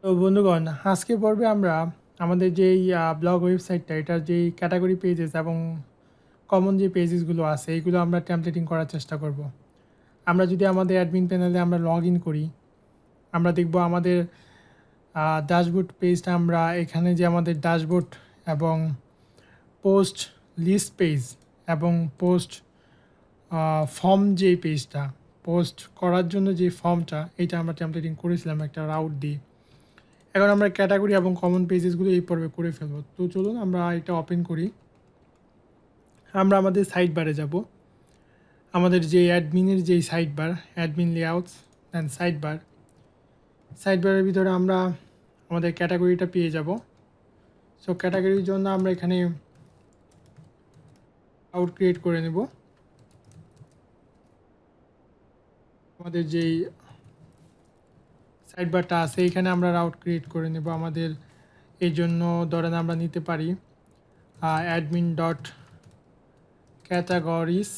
তো বন্ধুগণ, আজকে পর্বে আমরা আমাদের যেই ব্লগ ওয়েবসাইটটা এটার যেই ক্যাটাগরি পেজেস এবং কমন যে পেজেসগুলো আছে এইগুলো আমরা টেমপ্লেটিং করার চেষ্টা করব। আমরা যদি আমাদের অ্যাডমিন প্যানেলে আমরা লগ ইন করি, আমরা দেখব আমাদের ড্যাশবোর্ড পেজটা আমরা এখানে যে আমাদের ড্যাশবোর্ড এবং পোস্ট লিস্ট পেজ এবং পোস্ট ফর্ম যে পেজটা পোস্ট করার জন্য যে ফর্মটা এইটা আমরা টেমপ্লেটিং করেছিলাম একটা রাউট দিয়ে। এখন আমরা ক্যাটাগরি এবং কমন পেজেসগুলো এই পর্বে করে ফেলবো। তো চলুন আমরা এটা ওপেন করি। আমরা আমাদের সাইড বারে যাব, আমাদের যে অ্যাডমিনের যেই side bar admin layouts and side বারের ভিতরে আমরা আমাদের ক্যাটাগরিটা পেয়ে যাব। সো ক্যাটাগরির জন্য আমরা এখানে আউট ক্রিয়েট করে নেব। আমাদের যেই সাইড বারটা আছে এখানে আমরা রাউট ক্রিয়েট করে নেব। আমাদের এই জন্য ধরেন আমরা নিতে পারি admin dot categories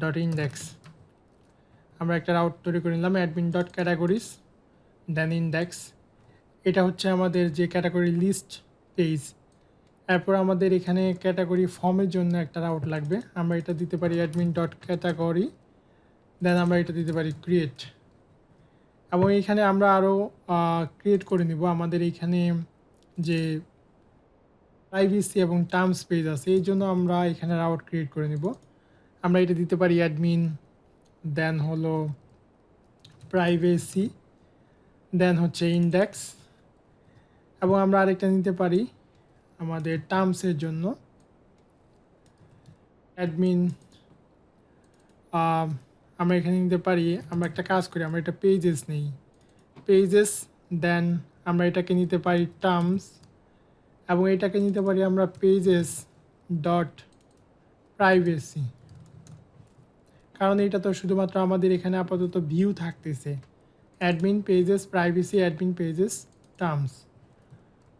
dot index. আমরা একটা রাউট তৈরি করে নিলাম অ্যাডমিন ডট ক্যাটাগরিজ দেন ইন্ডেক্স। এটা হচ্ছে আমাদের যে ক্যাটাগরি লিস্ট পেজ। এরপর আমাদের এখানে ক্যাটাগরি ফর্মের জন্য একটা রাউট লাগবে। আমরা এটা দিতে পারি অ্যাডমিন ডট ক্যাটাগরি, দেন আমরা এটা দিতে পারি ক্রিয়েট। এবং এইখানে আমরা আরও ক্রিয়েট করে নিব। আমাদের এইখানে যে প্রাইভেসি এবং টার্মস পেজ আছে এই জন্য আমরা এখানে রাউট ক্রিয়েট করে নিব। আমরা এটা দিতে পারি অ্যাডমিন, দেন হলো প্রাইভেসি, দেন হচ্ছে ইন্ডেক্স। এবং আমরা আরেকটা নিতে পারি আমাদের টার্মসের জন্য অ্যাডমিন। আমরা এখানে নিতে পারি, আমরা একটা কাজ করি, আমরা এটা পেজেস নেই, পেজেস, দেন আমরা এটাকে নিতে পারি টার্মস এবং এটাকে নিতে পারি আমরা পেজেস ডট প্রাইভেসি। কারণ এটা তো শুধুমাত্র আমাদের এখানে আপাতত ভিউ থাকতেছে admin pages privacy admin pages terms.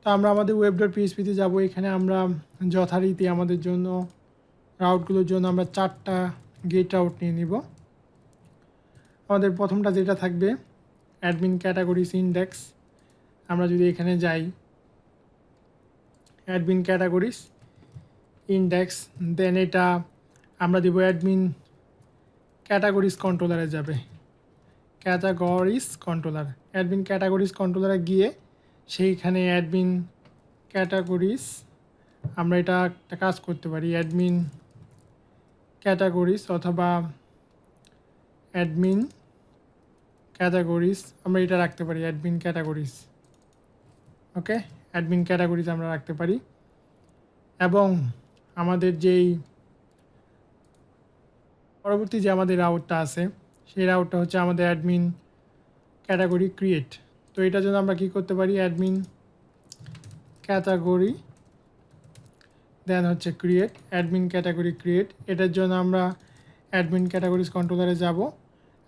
তো আমরা আমাদের ওয়েব ডট পিএইচপিতে যাবো। এখানে আমরা যথারীতি আমাদের জন্য রাউটগুলোর জন্য আমরা 4টা গেট রাউট নিয়ে নিব। আমাদের প্রথমটা যেটা থাকবে অ্যাডমিন ক্যাটাগরিজ ইন্ডেক্স। আমরা যদি এখানে যাই অ্যাডমিন ক্যাটাগরিজ ইন্ডেক্স, দেন এটা আমরা দিব অ্যাডমিন ক্যাটাগরিজ কন্ট্রোলারে যাবে, ক্যাটাগরিজ কন্ট্রোলার। অ্যাডমিন ক্যাটাগরিজ কন্ট্রোলারে গিয়ে সেইখানে অ্যাডমিন ক্যাটাগরিজ আমরা এটা একটা কাজ করতে পারি অ্যাডমিন ক্যাটাগরিজ অথবা অ্যাডমিন ক্যাটাগরিজ আমরা এটা রাখতে পারি অ্যাডমিন ক্যাটাগরিজ। ওকে, অ্যাডমিন ক্যাটাগরিজ আমরা রাখতে পারি। এবং আমাদের যেই পরবর্তী যে আমাদের রাউটটা আছে সেই রাউটটা হচ্ছে আমাদের অ্যাডমিন ক্যাটাগরি ক্রিয়েট। তো এটার জন্য আমরা কি করতে পারি অ্যাডমিন ক্যাটাগরি দেন হচ্ছে ক্রিয়েট, অ্যাডমিন ক্যাটাগরি ক্রিয়েট। এটার জন্য আমরা অ্যাডমিন ক্যাটাগরিজ কন্ট্রোলারে যাব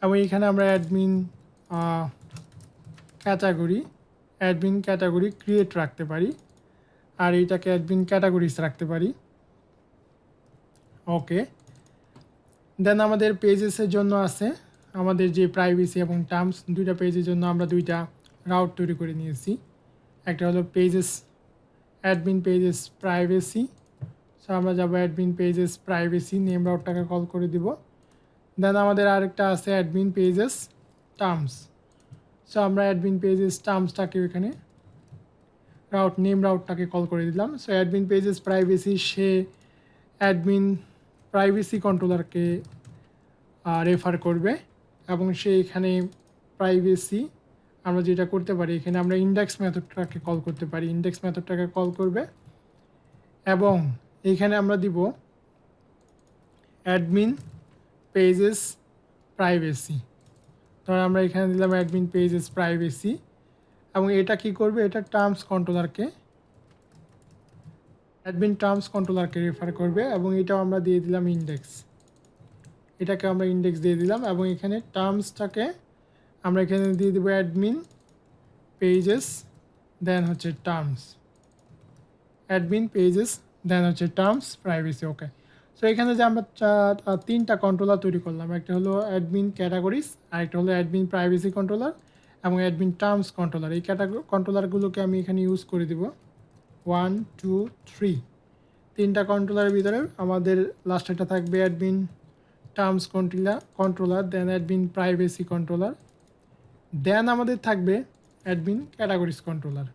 এবং এখানে আমরা অ্যাডমিন ক্যাটাগরি ক্রিয়েট রাখতে পারি আর এইটাকে অ্যাডমিন ক্যাটাগরিজ রাখতে পারি। ওকে, দেন আমাদের পেজেসের জন্য আছে আমাদের যে প্রাইভেসি এবং টার্মস, দুইটা পেজের জন্য আমরা দুইটা রাউট তৈরি করে নিয়েছি। একটা হলো pages admin pages privacy. So আমরা যাবো অ্যাডমিন পেজেস প্রাইভেসি, নেম রাউটটাকে কল করে দিব। দেন আমাদের আরেকটা আছে অ্যাডমিন পেজেস টার্মস। সো আমরা অ্যাডমিন পেজেস টার্মসটাকে এখানে নেম রাউটটাকে কল করে দিলাম। সো অ্যাডমিন পেজেস প্রাইভেসি সে অ্যাডমিন প্রাইভেসি কন্ট্রোলারকে রেফার করবে এবং সে এখানে প্রাইভেসি আমরা যেটা করতে পারি এখানে আমরা ইন্ডেক্স মেথডটাকে কল করতে পারি, ইন্ডেক্স মেথডটাকে কল করবে এবং এইখানে আমরা দিব অ্যাডমিন পেজেস প্রাইভেসি। ধর আমরা এখানে দিলাম অ্যাডমিন পেজেস প্রাইভেসি এবং এটা কি করবে, এটা অ্যাডমিন টার্মস কন্ট্রোলারকে রেফার করবে এবং এটাও আমরা দিয়ে দিলাম ইন্ডেক্স, এটাকে আমরা ইন্ডেক্স দিয়ে দিলাম এবং এখানে টার্মসটাকে আমরা এখানে দিয়ে দেবো অ্যাডমিন পেজেস দেন হচ্ছে টার্মস, অ্যাডমিন পেজেস দেন হচ্ছে টার্মস প্রাইভেসি। ওকে, সো এখানে যে আমরা 3টা কন্ট্রোলার তৈরি করলাম, একটা হলো অ্যাডমিন ক্যাটাগরিজ, আরেকটা হলো অ্যাডমিন প্রাইভেসি কন্ট্রোলার এবং অ্যাডমিন টার্মস কন্ট্রোলার, এই কন্ট্রোলারগুলোকে আমি এখানে ইউজ করে দিব 1 2 3 তিনটা কন্ট্রোলারের ভিতরে আমাদের লাস্টেরটা থাকবে অ্যাডমিন টার্মস কন্ট্রোলার, দেন অ্যাডমিন প্রাইভেসি কন্ট্রোলার, দেন আমাদের থাকবে admin categories controller,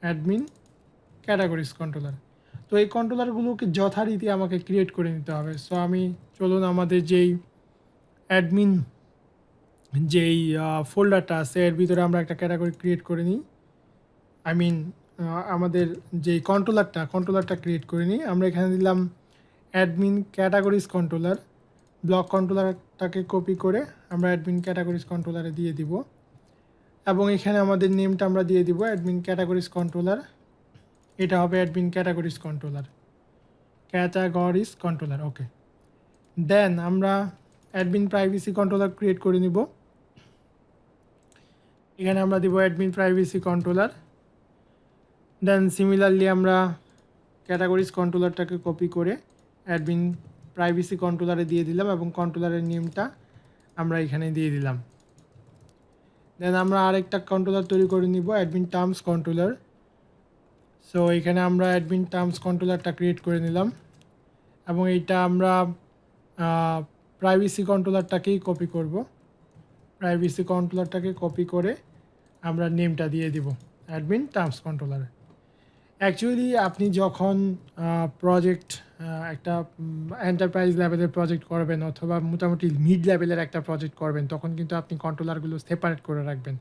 admin categories controller. তো এই কন্ট্রোলারগুলোকে যথারীতি আমাকে ক্রিয়েট করে নিতে হবে। সো আমি চলুন আমাদের অ্যাডমিন যেই ফোল্ডারটা আছে এর ভিতরে আমরা একটা ক্যাটাগরি ক্রিয়েট করে নিই। আই মিন আমাদের যেই কন্ট্রোলারটা ক্রিয়েট করে নিই। আমরা এখানে দিলাম অ্যাডমিন ক্যাটাগরিজ কন্ট্রোলার, ব্লক কন্ট্রোলারটাকে কপি করে আমরা অ্যাডমিন ক্যাটাগরিজ কন্ট্রোলারে দিয়ে দিব এবং এখানে আমাদের নেমটা আমরা দিয়ে দিব অ্যাডমিন ক্যাটাগরিজ কন্ট্রোলার। এটা হবে অ্যাডমিন ক্যাটাগরিজ কন্ট্রোলার, ওকে। দেন আমরা অ্যাডমিন প্রাইভেসি কন্ট্রোলার ক্রিয়েট করে নিব। এখানে আমরা দিব অ্যাডমিন প্রাইভেসি কন্ট্রোলার। দেন সিমিলারলি আমরা ক্যাটাগরিজ কন্ট্রোলারটাকে কপি করে অ্যাডমিন প্রাইভেসি কন্ট্রোলারে দিয়ে দিলাম এবং কন্ট্রোলারের নেমটা আমরা এখানে দিয়ে দিলাম। দেন আমরা আরেকটা কন্ট্রোলার তৈরি করে নিব অ্যাডমিন টার্মস কন্ট্রোলার। সো এখানে আমরা অ্যাডমিন টার্মস কন্ট্রোলারটা ক্রিয়েট করে নিলাম এবং এইটা আমরা প্রাইভেসি কন্ট্রোলারটাকেই কপি করব। প্রাইভেসি কন্ট্রোলারটাকে কপি করে আমরা নেমটা দিয়ে দিব অ্যাডমিন টার্মস কন্ট্রোলার। অ্যাকচুয়ালি আপনি যখন প্রজেক্ট একটা এন্টারপ্রাইজ লেভেলের প্রজেক্ট করবেন অথবা মোটামুটি মিড লেভেলের একটা প্রজেক্ট করবেন তখন কিন্তু আপনি কন্ট্রোলারগুলো সেপারেট করে রাখবেন।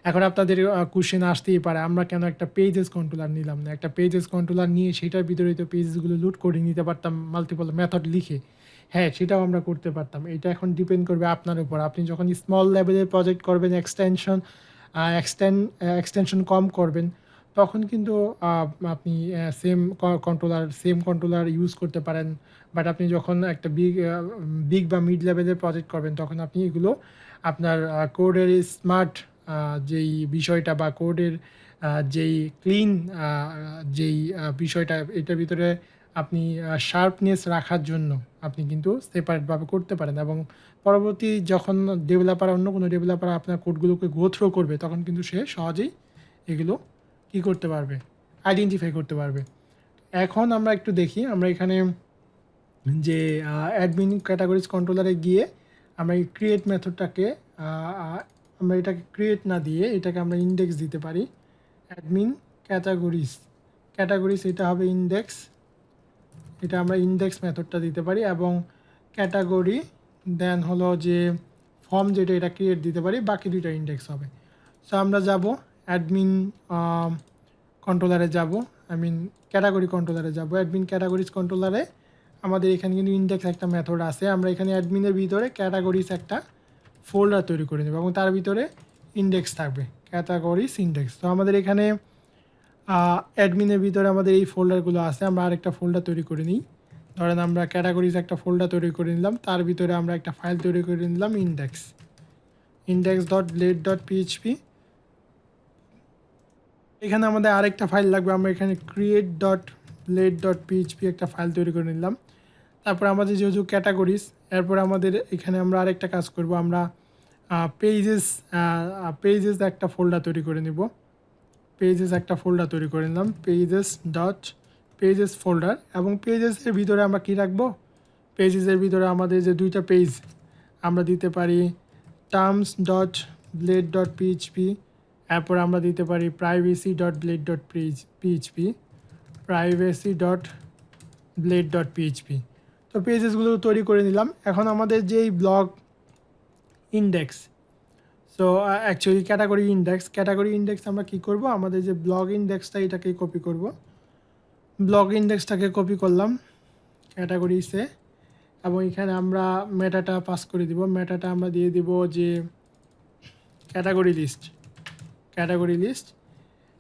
এখন আপনাদের কোশ্চেন আসতেই পারে আমরা কেন একটা পেজেস কন্ট্রোলার নিলাম না, একটা পেজেস কন্ট্রোলার নিয়ে সেটার ভিতরে তো পেজেসগুলো লুট করে নিতে পারতাম মাল্টিপল মেথড লিখে। হ্যাঁ, সেটাও আমরা করতে পারতাম। এটা এখন ডিপেন্ড করবে আপনার উপর। আপনি যখন স্মল লেভেলের প্রজেক্ট করবেন, এক্সটেনশন কম করবেন, তখন কিন্তু আপনি সেম কন্ট্রোলার ইউজ করতে পারেন। বাট আপনি যখন একটা বিগ বা মিড লেভেলের প্রজেক্ট করবেন তখন আপনি এগুলো আপনার কোডের স্মার্ট যেই বিষয়টা বা কোডের যেই ক্লিন যেই বিষয়টা এটার ভিতরে আপনি শার্পনেস রাখার জন্য আপনি কিন্তু সেপারেটভাবে করতে পারেন এবং পরবর্তী যখন অন্য কোনো ডেভেলপার আপনার কোডগুলোকে গো থ্রো করবে তখন কিন্তু সে সহজেই এগুলো কী করতে পারবে, আইডেন্টিফাই করতে পারবে। এখন আমরা একটু দেখি, আমরা এখানে যে অ্যাডমিন ক্যাটাগরিজ কন্ট্রোলারে গিয়ে আমরা এই ক্রিয়েট মেথডটাকে আমরা এটাকে ক্রিয়েট না দিয়ে এটাকে আমরা ইন্ডেক্স দিতে পারি। অ্যাডমিন ক্যাটাগরিজ এটা হবে ইন্ডেক্স, এটা আমরা ইন্ডেক্স মেথডটা দিতে পারি এবং ক্যাটাগরি দেন হলো যে ফর্ম যেটা এটা ক্রিয়েট দিতে পারি, বাকি দুইটা ইন্ডেক্স হবে। সো আমরা যাব অ্যাডমিন কন্ট্রোলারে যাব, ক্যাটাগরি কন্ট্রোলারে যাব। অ্যাডমিন ক্যাটাগরিজ কন্ট্রোলারে আমাদের এখানে কিন্তু ইন্ডেক্স একটা মেথড আছে। আমরা এখানে অ্যাডমিনের ভিতরে ক্যাটাগরিজ একটা ফোল্ডার তৈরি করে নেব এবং তার ভিতরে ইন্ডেক্স থাকবে, ক্যাটাগরিজ ইন্ডেক্স। তো আমাদের এখানে অ্যাডমিনের ভিতরে আমাদের এই ফোল্ডারগুলো আছে। আমরা আরেকটা ফোল্ডার তৈরি করে নিই। ধরেন আমরা ক্যাটাগরিজ একটা ফোল্ডার তৈরি করে নিলাম, তার ভিতরে আমরা একটা ফাইল তৈরি করে নিলাম index.blade.php। এখানে আমাদের আরেকটা ফাইল লাগবে, আমরা এখানে create.blade.php একটা ফাইল তৈরি করে নিলাম। তারপর আমাদের যেহেতু ক্যাটাগরিজ, এরপর আমাদের এখানে আমরা আরেকটা কাজ করব, আমরা পেজেস একটা ফোল্ডার তৈরি করে নিব। একটা ফোল্ডার তৈরি করে নিলাম পেজেস ফোল্ডার এবং পেজেসের ভিতরে আমরা কি রাখবো, পেজেসের ভিতরে আমাদের যে দুইটা পেজ আমরা দিতে পারি terms.blade.php, এরপর আমরা দিতে পারি privacy.blade.php। তো পেজেসগুলো তৈরি করে নিলাম। এখন আমাদের যেই blog index, so actually category index আমরা কি করব, আমাদের যে ব্লগ ইন্ডেক্সটা এটাকে কপি করব। ব্লগ ইন্ডেক্সটাকে কপি করলাম ক্যাটাগরিসে এবং এখানে আমরা মেটাটা পাস করে দিব। মেটাটা আমরা দিয়ে দিব যে ক্যাটাগরি লিস্ট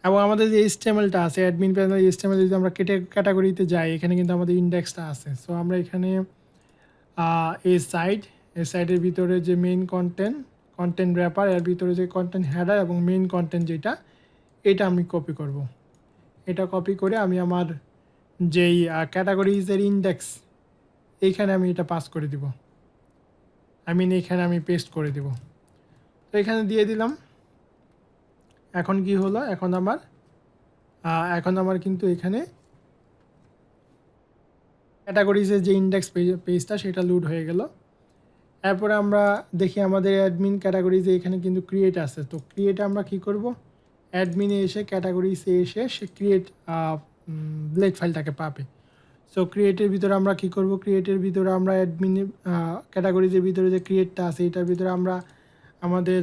এবং আমাদের যে HTML-টা আছে অ্যাডমিন প্যানেল HTML, যদি আমরা ক্যাটাগরিতে যাই এখানে কিন্তু আমাদের ইন্ডেক্সটা আছে। সো আমরা এখানে এই সাইডের ভিতরে যে মেইন কন্টেন্ট র্যাপার, এর ভিতরে যে কন্টেন্ট হেডার এবং মেইন কন্টেন্ট এটা আমি কপি করব। এটা কপি করে আমি আমার যেই ক্যাটাগরিজের ইন্ডেক্স এইখানে আমি এটা পাস করে দিব, এইখানে আমি পেস্ট করে দিব। তো এখানে দিয়ে দিলাম এখন কি হলো, এখন আমার কিন্তু এখানে ক্যাটাগরিজের যে ইন্ডেক্স পেজটা সেটা লোড হয়ে গেল। এরপরে আমরা দেখি আমাদের অ্যাডমিন ক্যাটাগরিজে এখানে কিন্তু ক্রিয়েট আছে। তো ক্রিয়েটে আমরা কি করব, অ্যাডমিনে এসে ক্যাটাগরিজে এসে সে ক্রিয়েট ব্লেড ফাইলটাকে পাবে। সো ক্রিয়েটের ভিতরে আমরা কি করব, ক্রিয়েটের ভিতরে আমরা অ্যাডমিন ক্যাটাগরিজের ভিতরে যে ক্রিয়েটটা আছে এটার ভিতরে আমরা আমাদের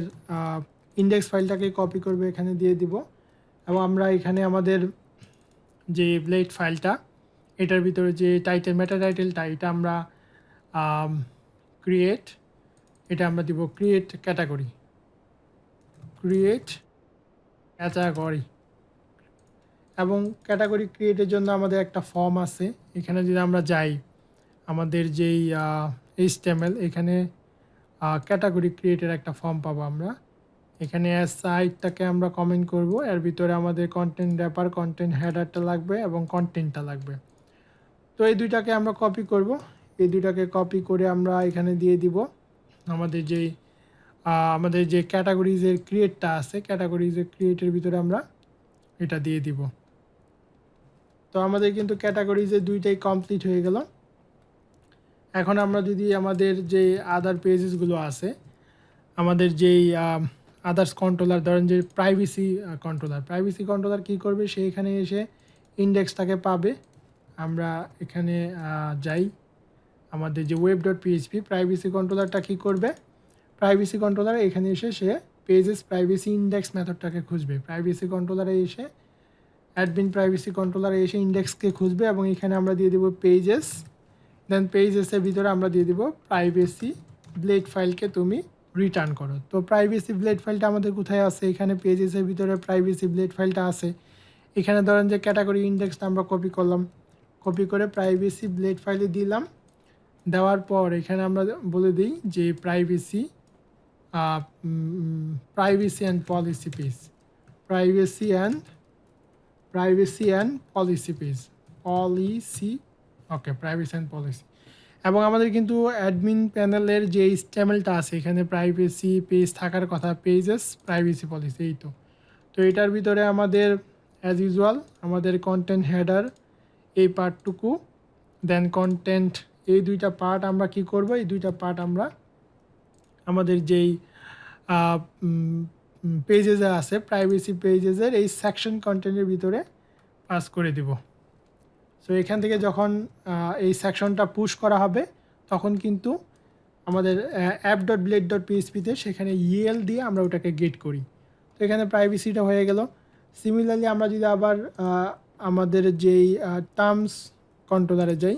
ইন্ডেক্স ফাইলটাকে কপি করবে, এখানে দিয়ে দিব। এবং আমরা এখানে আমাদের যে ব্লেড ফাইলটা এটার ভিতরে যে টাইটেল মেটা টাইটেলটা এটা আমরা ক্রিয়েট, এটা আমরা দিব ক্রিয়েট ক্যাটাগরি এবং ক্যাটাগরি ক্রিয়েটের জন্য আমাদের একটা ফর্ম আছে। এখানে যদি আমরা যাই আমাদের যেই HTML এখানে ক্যাটাগরি ক্রিয়েটের একটা ফর্ম পাবো আমরা। এখানে সাইটটাকে আমরা কমেন্ট করব, এর ভিতরে আমাদের কন্টেন্ট র্যাপার, কন্টেন্ট হেডারটা লাগবে এবং কন্টেন্টটা লাগবে। তো এই দুইটাকে আমরা কপি করব, এই দুইটাকে কপি করে আমরা এখানে দিয়ে দিব আমাদের যে ক্যাটাগরিজের ক্রিয়েটটা আছে, ক্যাটাগরিজের ক্রিয়েটের ভিতরে আমরা এটা দিয়ে দিব। তো আমাদের কিন্তু ক্যাটাগরিজের দুইটাই কমপ্লিট হয়ে গেল। এখন আমরা যদি আমাদের যে আদার পেজেসগুলো আছে, আমাদের যেই আদার্স কন্ট্রোলার, ধরেন যে প্রাইভেসি কন্ট্রোলার কী করবে, সে এখানে এসে ইন্ডেক্সটাকে পাবে। আমরা এখানে যাই, আমাদের যে web.php প্রাইভেসি কন্ট্রোলারটা কী করবে, প্রাইভেসি কন্ট্রোলার এখানে এসে সে পেজেস প্রাইভেসি ইন্ডেক্স মেথডটাকে খুঁজবে। প্রাইভেসি কন্ট্রোলারে এসে অ্যাডমিন প্রাইভেসি কন্ট্রোলারে এসে ইন্ডেক্সকে খুঁজবে এবং এখানে আমরা দিয়ে দেবো পেজেস। দেন পেজেসের ভিতরে আমরা দিয়ে দেবো প্রাইভেসি ব্লেড ফাইলকে তুমি রিটার্ন করো। তো প্রাইভেসি ব্লেড ফাইলটা আমাদের কোথায় আছে, এখানে পেজেসের ভিতরে প্রাইভেসি ব্লেড ফাইলটা আছে। এখানে ধরেন যে ক্যাটাগরি ইন্ডেক্সটা আমরা কপি করলাম, কপি করে প্রাইভেসি ব্লেড ফাইলে দিলাম। দেওয়ার পর এখানে আমরা বলে দিই যে privacy and policy page, privacy and policy page, privacy and policy. এবং আমাদের কিন্তু অ্যাডমিন প্যানেলের যে স্টেমেলটা আছে এখানে প্রাইভেসি পেজ থাকার কথা, পেজেস প্রাইভেসি পলিসি, এই তো। তো এটার ভিতরে আমাদের অ্যাজ ইউজুয়াল আমাদের কন্টেন্ট হেডার এই পার্টটুকু, দেন কন্টেন্ট, এই দুইটা পার্ট আমরা কি করব, এই দুইটা পার্ট আমরা আমাদের যেই পেজেসে আছে প্রাইভেসি পেজেসের এই সেকশন কন্টেন্টের ভিতরে পাস করে দিব। সো এখান থেকে যখন এই সেকশনটা পুশ করা হবে তখন কিন্তু আমাদের app.blade.php-তে সেখানে ইএল দিয়ে আমরা ওটাকে গেট করি। তো এখানে প্রাইভেসিটা হয়ে গেল। সিমিলারলি আমরা যদি আবার আমাদের যেই টার্মস কন্ট্রোলারে যাই,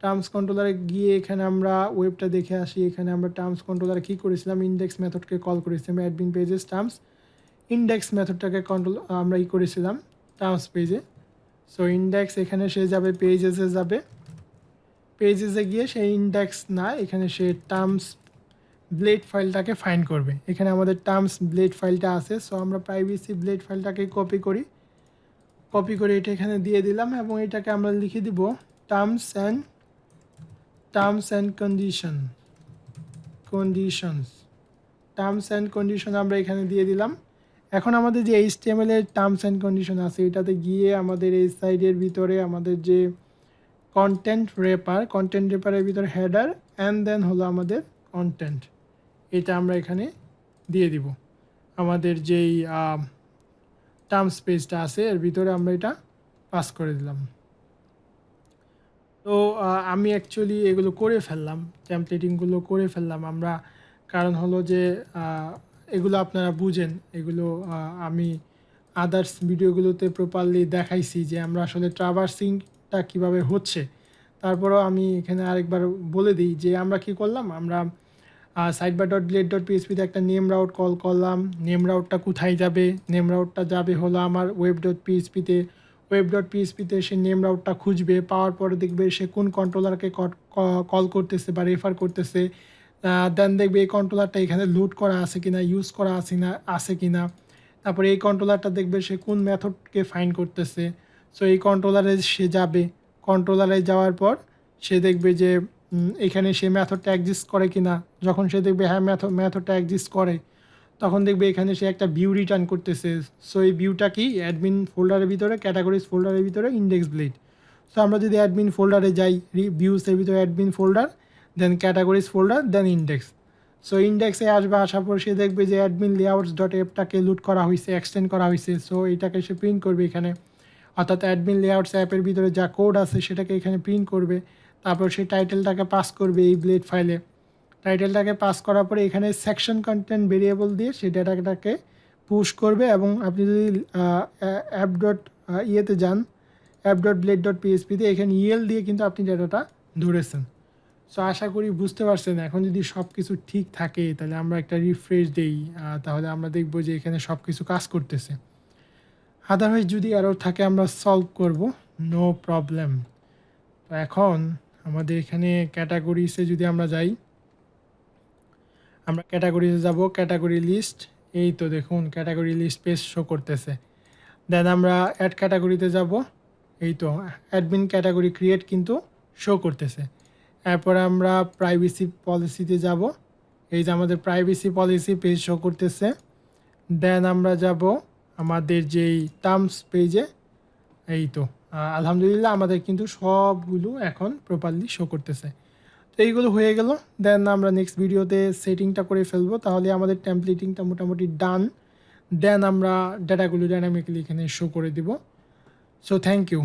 টার্মস কন্ট্রোলারে গিয়ে এখানে আমরা ওয়েবটা দেখে আসি। এখানে আমরা টার্মস কন্ট্রোলারে কী করেছিলাম, ইন্ডেক্স মেথডকে কল করেছিলাম, অ্যাডমিন পেজেস টার্মস ইন্ডেক্স মেথডটাকে আমরা করেছিলাম টার্মস পেজে। সো ইন্ডেক্স এখানে সে যাবে পেজেসে যাবে, পেজেসে গিয়ে সে ইন্ডেক্স না, এখানে সে টার্মস ব্লেড ফাইলটাকে ফাইন্ড করবে। এখানে আমাদের টার্মস ব্লেড ফাইলটা আছে। সো আমরা প্রাইভেসি ব্লেড ফাইলটাকে কপি করে এটা এখানে দিয়ে দিলাম এবং এটাকে আমরা লিখে দিব টার্মস অ্যান্ড কন্ডিশন আমরা এখানে দিয়ে দিলাম। এখন আমাদের যে HTML এর টার্মস অ্যান্ড কন্ডিশন আছে এটাতে গিয়ে আমাদের এই সাইডের ভিতরে আমাদের যে কন্টেন্ট রেপারের ভিতরে হেডার অ্যান্ড দেন হলো আমাদের কন্টেন্ট, এটা আমরা এখানে দিয়ে দিব। আমাদের যেই টার্মস পেজটা আছে এর ভিতরে আমরা এটা পাস করে দিলাম। তো আমি অ্যাকচুয়ালি এগুলো করে ফেললাম, টেমপ্লেটিংগুলো করে ফেললাম আমরা, কারণ হলো যে এগুলো আপনারা বুঝেন, এগুলো আমি আদার্স ভিডিওগুলোতে প্রপারলি দেখাইছি যে আমরা আসলে ট্রাভার্সিংটা কীভাবে হচ্ছে। তারপরেও আমি এখানে আরেকবার বলে দিই যে আমরা কি করলাম, আমরা sidebar.blade.php-তে একটা নেম রাউট কল করলাম। নেম রাউটটা কোথায় যাবে, নেম রাউটটা যাবে হলো আমার web.php-তে সে নেম রাউটটা খুঁজবে, পাওয়ার পরে দেখবে সে কোন কন্ট্রোলারকে কল করতেছে বা রেফার করতেছে। দেন দেখবে এই কন্ট্রোলারটা এখানে লোড করা আছে কিনা, ইউজ করা আছে কিনা। তারপরে এই কন্ট্রোলারটা দেখবে সে কোন মেথডকে ফাইন্ড করতেছে। সো এই কন্ট্রোলারে সে যাবে, কন্ট্রোলারে যাওয়ার পর সে দেখবে যে এখানে সে মেথডটা এক্সিস্ট করে কিনা। যখন সে দেখবে হ্যাঁ মেথডটা এক্সিস্ট করে, তখন দেখবে এখানে সে একটা ভিউ রিটার্ন করতেছে। সো এই ভিউটা কি অ্যাডমিন ফোল্ডারের ভিতরে, ক্যাটাগরিজ ফোল্ডারের ভিতরে ইন্ডেক্স ব্লেড। সো আমরা যদি অ্যাডমিন ফোল্ডারে যাই, ভিউসের ভিতরে অ্যাডমিন ফোল্ডার, দেন ক্যাটাগরিজ ফোল্ডার, দেন ইন্ডেক্স। সো ইন্ডেক্সে আসবে, আসার পর সে দেখবে যে অ্যাডমিন লেআউটস ডট অ্যাপটাকে লুট করা হয়েছে, এক্সটেন্ড করা হয়েছে। সো এটাকে সে প্রিন্ট করবে এখানে, অর্থাৎ অ্যাডমিন লেআউটস অ্যাপের ভিতরে যা কোড আছে সেটাকে এখানে প্রিন্ট করবে। তারপর সে টাইটেলটাকে পাস করবে এই ব্লেড ফাইলে। টাইটেলটাকে পাস করার পরে এখানে সেকশন কন্টেন্ট ভেরিয়েবল দিয়ে সেই ডেটাটাকে পুশ করবে। এবং আপনি যদি অ্যাপ ডট ইয়েতে যান, অ্যাপ ডট ব্লেড ডট পিএসপিতে, এখানে ইএল দিয়ে কিন্তু আপনি ডেটাটা ধরেছেন। সো আশা করি বুঝতে পারছেন। এখন যদি সব কিছু ঠিক থাকে তাহলে আমরা একটা রিফ্রেশ দিই, তাহলে আমরা দেখব যে এখানে সব কিছু কাজ করতেছে। আদারওয়াইজ যদি এরর থাকে আমরা সলভ করব, নো প্রবলেম। তো এখন আমাদের এখানে ক্যাটাগরিসে যদি আমরা যাই, আমরা ক্যাটাগরিতে যাব, ক্যাটাগরি লিস্ট, এই তো দেখুন ক্যাটাগরি লিস্ট পেজ শো করতেছে। দেন আমরা অ্যাড ক্যাটাগরিতে যাব, এই তো অ্যাডমিন ক্যাটাগরি ক্রিয়েট কিন্তু শো করতেছে। এরপরে আমরা প্রাইভেসি পলিসিতে যাব, এই যে আমাদের প্রাইভেসি পলিসি পেজ শো করতেছে। দেন আমরা যাব আমাদের যেই টার্মস পেজে, এই তো আলহামদুলিল্লাহ আমাদের কিন্তু সবগুলো এখন প্রপারলি শো করতেছে। তো এইগুলো হয়ে গেল। দেন আমরা নেক্সট ভিডিওতে সেটিংটা করে ফেলবো, তাহলে আমাদের টেমপ্লেটিংটা মোটামুটি ডান। দেন আমরা ডাটাগুলো ডাইনামিক্যালি এখানে শো করে দিব। So thank you.